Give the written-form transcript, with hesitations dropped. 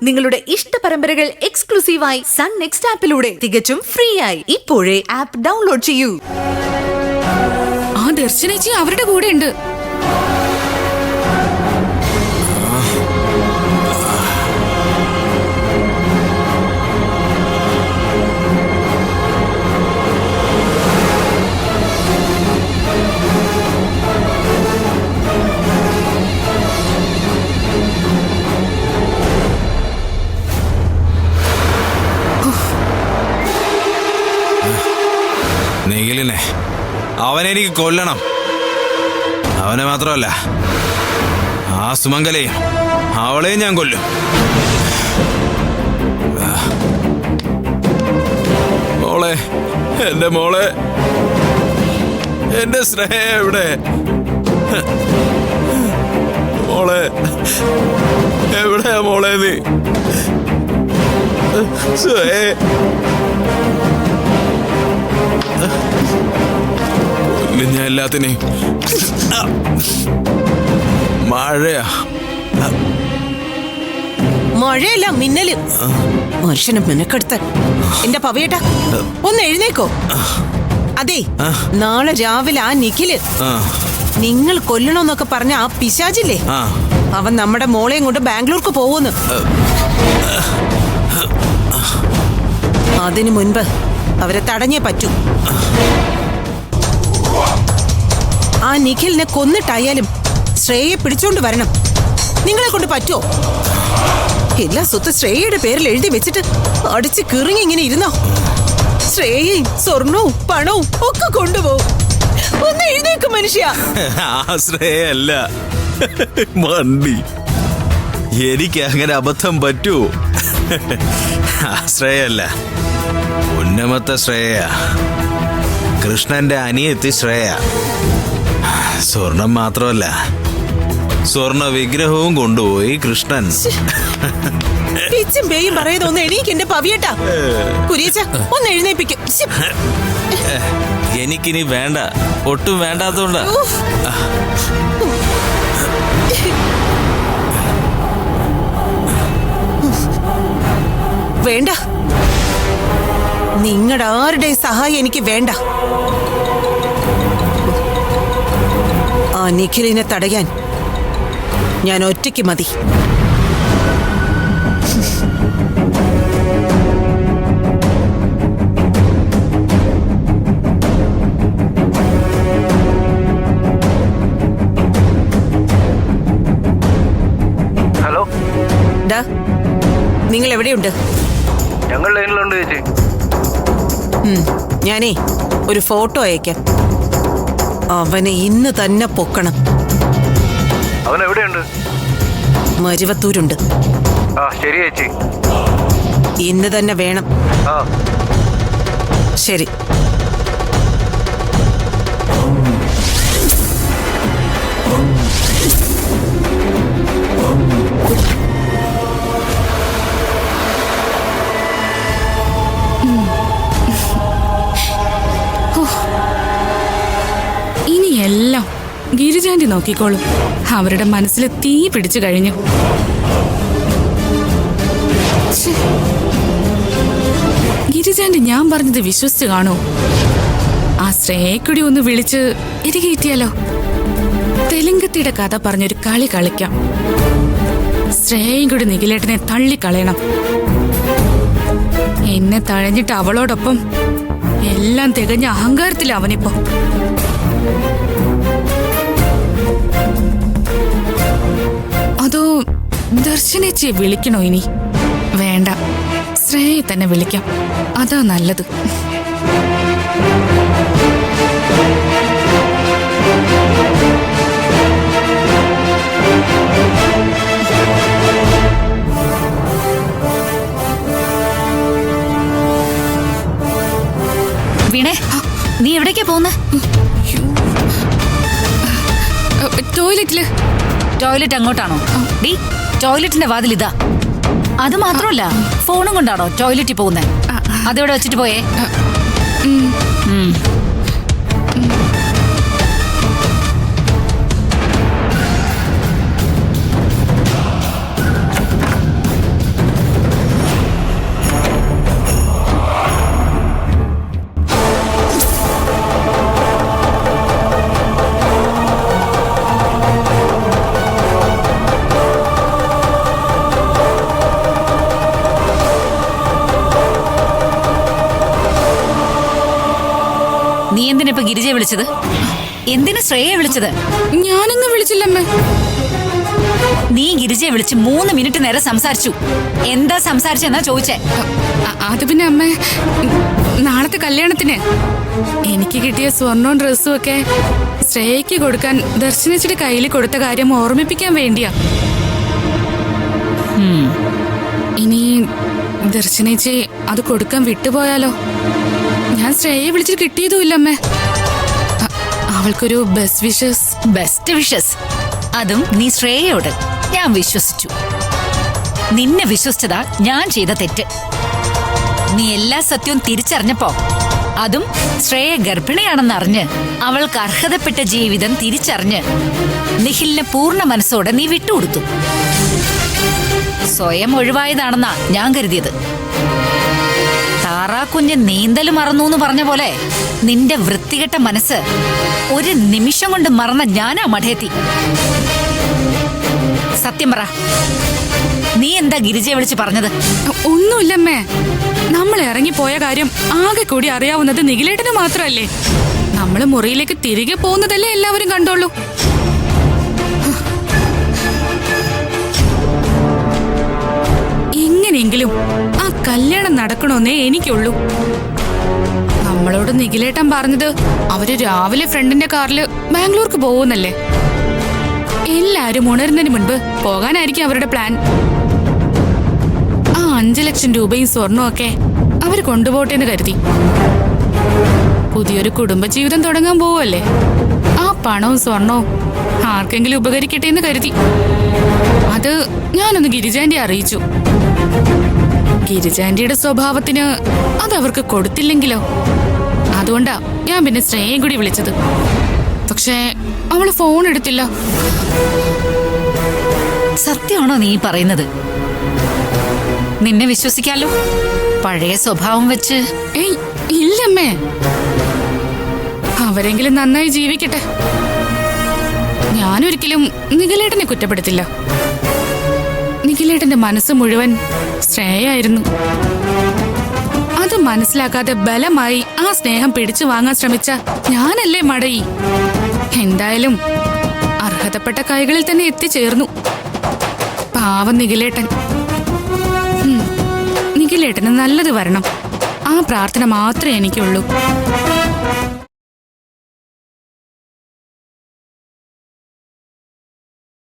നിങ്ങളുടെ ഇഷ്ട പരമ്പരകൾ എക്സ്ക്ലൂസീവായി സൺ നെക്സ്റ്റ് ആപ്പിലൂടെ തികച്ചും ഫ്രീ ആയി ഇപ്പോഴേ ആപ്പ് ഡൗൺലോഡ് ചെയ്യൂ. ആ ദർശനേച്ചി അവരുടെ കൂടെ ഉണ്ട്. നിഖിലിനെ അവനെനിക്ക് കൊല്ലണം. അവനെ മാത്രമല്ല ആ സുമംഗലയും അവളെയും ഞാൻ കൊല്ലും. മോളെ, എന്റെ മോളെ, എന്റെ ശ്രേയ എവിടെ? മോളെ എവിടെയാ മോളെ നീ? ശ്രേയ ഞാൻ എല്ലാത്തിനെയും. മഴയാ. മഴയല്ല, മിന്നല്. മനുഷ്യനെ മെനക്കെടുത്ത്. എന്റെ പവിയേട്ടാ, ഒന്ന് എഴുന്നേക്കോ. അതെ, നാളെ രാവിലെ ആ നിഖില് നിങ്ങൾ കൊല്ലണോന്നൊക്കെ പറഞ്ഞ ആ പിശാചില്ലേ, അവൻ നമ്മുടെ മോളെയും കൊണ്ട് ബാംഗ്ലൂർക്ക് പോവുന്നു. അതിനു മുൻപ് അവരെ തടഞ്ഞേ പറ്റൂ. ആ നിഖിലിനെ കൊന്നിട്ടായാലും ശ്രേയയെ പിടിച്ചോണ്ട് വരണം. നിങ്ങളെ കൊണ്ട് പറ്റുമോ? എല്ലാ സ്വത്ത് ശ്രേയയുടെ പേരിൽ എഴുതി വെച്ചിട്ട് അടിച്ച് കിറങ്ങി ഇങ്ങനെ ഇരുന്നോ? ശ്രേയയും സ്വർണവും പണവും ഒക്കെ കൊണ്ടുപോകും. ഒന്ന് എഴുന്നേക്കും മനുഷ്യ. ശ്രേയല്ല മണ്ടി. എനിക്ക് അങ്ങനെ അബദ്ധം പറ്റൂ? ശ്രേയല്ല, ഉന്നമത്തെ ശ്രേയ, കൃഷ്ണന്റെ അനിയത്തി ശ്രേയ. സ്വർണം മാത്രമല്ല, സ്വർണ വിഗ്രഹവും കൊണ്ടുപോയി കൃഷ്ണൻ. പിച്ചും പേയും പറയാതെ ഒന്ന് എണീക്ക് എന്റെ പവിയേട്ടാ. കുരിയച്ച, ഒന്ന് എഴുന്നേപ്പിക്കും. എനിക്കിനി വേണ്ട, ഒട്ടും വേണ്ടാത്തോണ്ട. വേണ്ട, നിങ്ങളുടെ ആരുടെ സഹായം എനിക്ക് വേണ്ട. ആ നിഖിലിനെ തടയാൻ ഞാൻ ഒറ്റയ്ക്ക് മതി. ഹലോ, നിങ്ങൾ എവിടെയുണ്ട്? ഞങ്ങൾ ലൈനിലുണ്ട് ചേച്ചി. ഞാനേ ഒരു ഫോട്ടോ അയക്കാം. അവനെ ഇന്ന് തന്നെ പൊക്കണം. അവൻ എവിടെയുണ്ട്? മരുവത്തൂരുണ്ട്. ആ ശരി ചേച്ചി, ഇന്ന് തന്നെ വേണം. ആ ശരി. ഇനിയെല്ലാം ഗിരിജാന്റി നോക്കിക്കോളും. അവരുടെ മനസ്സിൽ തീ പിടിച്ചു കഴിഞ്ഞു. ഗിരിജാന്റി ഞാൻ പറഞ്ഞത് വിശ്വസിച്ച് കാണൂ? ആ ശ്രേയക്കുടി ഒന്ന് വിളിച്ച് എരികേറ്റിയാലോ? തെലുങ്കത്തിയുടെ കഥ പറഞ്ഞൊരു കളി കളിക്കാം. ശ്രേയയും കൂടി നിഖിലേട്ടനെ തള്ളിക്കളയണം. എന്നെ തഴഞ്ഞിട്ട് അവളോടൊപ്പം എല്ലാം തികഞ്ഞ അഹങ്കാരത്തില അവനിപ്പോ. അതോ ദർശനേച്ചിയെ വിളിക്കണോ ഇനി? വേണ്ട, ശ്രേയയെ തന്നെ വിളിക്കാം. അതാ നല്ലത്. വീണേ, നീ എവിടേക്കാ പോന്നെ? ടോയ്ലറ്റില്. ടോയ്ലറ്റ് അങ്ങോട്ടാണോ? ഡീ, ടോയ്ലറ്റിന്റെ വാതിൽ ഇതാ. അത് മാത്രമല്ല, ഫോണും കൊണ്ടാണോ ടോയ്ലറ്റിൽ പോകുന്നേ? അതെവിടെ വെച്ചിട്ട് പോയേ? എന്തിനാ ഇപ്പൊ ഗിരിജയെ വിളിച്ചത്? എന്തിനു ശ്രേയെ വിളിച്ചത്? ഞാനൊന്നും വിളിച്ചില്ലമ്മേ. നീ ഗിരിജയെ വിളിച്ച് 3 മിനിറ്റ് നേരം സംസാരിച്ചു. എന്താ സംസാരിച്ചെന്നാ ചോദിച്ചേ? അത് പിന്നെ അമ്മേ, നാളത്തെ കല്യാണത്തിന് എനിക്ക് കിട്ടിയ സ്വർണവും ഡ്രസ്സും ഒക്കെ ശ്രേയയ്ക്ക് കൊടുക്കാൻ ദർശനച്ചിട്ട് കയ്യിൽ കൊടുത്ത കാര്യം ഓർമ്മിപ്പിക്കാൻ വേണ്ടിയാ. ഇനി ദർശനേച്ചി അത് കൊടുക്കാൻ വിട്ടുപോയാലോ? ഞാൻ ശ്രേയയെ വിളിച്ചിട്ട് കിട്ടിയതുമില്ലമ്മേ. അവൾക്കൊരു ബെസ്റ്റ് വിഷസ്. അതും നീ ശ്രേയയോട്. ഞാൻ വിശ്വസിച്ചു. നിന്നെ വിശ്വസിച്ചതാ ഞാൻ ചെയ്ത തെറ്റ്. നീ എല്ലാ സത്യവും തിരിച്ചറിഞ്ഞപ്പോ, അതും ശ്രേയ ഗർഭിണിയാണെന്നറിഞ്ഞ് അവൾക്ക് അർഹതപ്പെട്ട ജീവിതം തിരിച്ചറിഞ്ഞ് നിഖിലിനെ പൂർണ്ണ മനസ്സോടെ നീ വിട്ടുകൊടുത്തു. സ്വയം ഒഴിവായതാണെന്നാ ഞാൻ കരുതിയത്. താറാക്കുഞ്ഞ് നീന്തൽ മറന്നു എന്ന് പറഞ്ഞ പോലെ നിന്റെ വൃത്തികെട്ട മനസ്സ് ഒരു നിമിഷം കൊണ്ട് മറന്ന ഞാനാ മഠയത്തി. സത്യം പറ, നീ എന്താ ഗിരിജയെ വിളിച്ച് പറഞ്ഞത്? ഒന്നുമില്ലമ്മേ. നമ്മൾ ഇറങ്ങിപ്പോയ കാര്യം ആകെ കൂടി അറിയാവുന്നത് നിഖിലേട്ടന് മാത്രമല്ലേ. നമ്മൾ മുറിയിലേക്ക് തിരികെ പോകുന്നതല്ലേ എല്ലാവരും കണ്ടോളൂ. എങ്ങനെയെങ്കിലും ആ കല്യാണം നടക്കണമെന്നേ എനിക്കുള്ളൂ. നമ്മളോട് നിഖിലേട്ടൻ പറഞ്ഞത് അവര് രാവിലെ ഫ്രണ്ടിന്റെ കാറില് ബാംഗ്ലൂർക്ക് പോകുന്നല്ലേ. എല്ലാരും ഉണരുന്നതിന് മുൻപ് പോകാനായിരിക്കും അവരുടെ പ്ലാൻ. ആ 5 ലക്ഷം രൂപയും സ്വർണവും ഒക്കെ അവര് കൊണ്ടുപോട്ടെന്ന് കരുതി. പുതിയൊരു കുടുംബജീവിതം തുടങ്ങാൻ പോവല്ലേ. ആ പണവും സ്വർണവും ആർക്കെങ്കിലും ഉപകരിക്കട്ടെ എന്ന് കരുതി. അത് ഞാനൊന്ന് ഗിരിജാന്റെ അറിയിച്ചു. ഗിരിജാന്റിയുടെ സ്വഭാവത്തിന് അതവർക്ക് കൊടുത്തില്ലെങ്കിലോ? അതുകൊണ്ടാ ഞാൻ പിന്നെ ശ്രേയയും കൂടി വിളിച്ചത്. പക്ഷേ അവള് ഫോൺ എടുത്തില്ല. സത്യമാണോ നീ പറയുന്നത്? നിന്നെ വിശ്വസിക്കാലോ, പഴയ സ്വഭാവം വെച്ച്. ഏയ് ഇല്ലമ്മേ, അവരെങ്കിലും നന്നായി ജീവിക്കട്ടെ. ഞാനൊരിക്കലും നിഖിലേട്ടനെ കുറ്റപ്പെടുത്തില്ല. നിഖിലേട്ടന്റെ മനസ്സ് മുഴുവൻ ശ്രേയായിരുന്നു. അത് മനസ്സിലാക്കാതെ ബലമായി ആ സ്നേഹം പിടിച്ചു വാങ്ങാൻ ശ്രമിച്ച ഞാനല്ലേ മടയി. എന്തായാലും അർഹതപ്പെട്ട കൈകളിൽ തന്നെ എത്തിച്ചേർന്നു. പാവം നിഖിലേട്ടൻ. നിഖിലേട്ടന് നല്ലത് വരണം, ആ പ്രാർത്ഥന മാത്രമേ എനിക്കുള്ളൂ.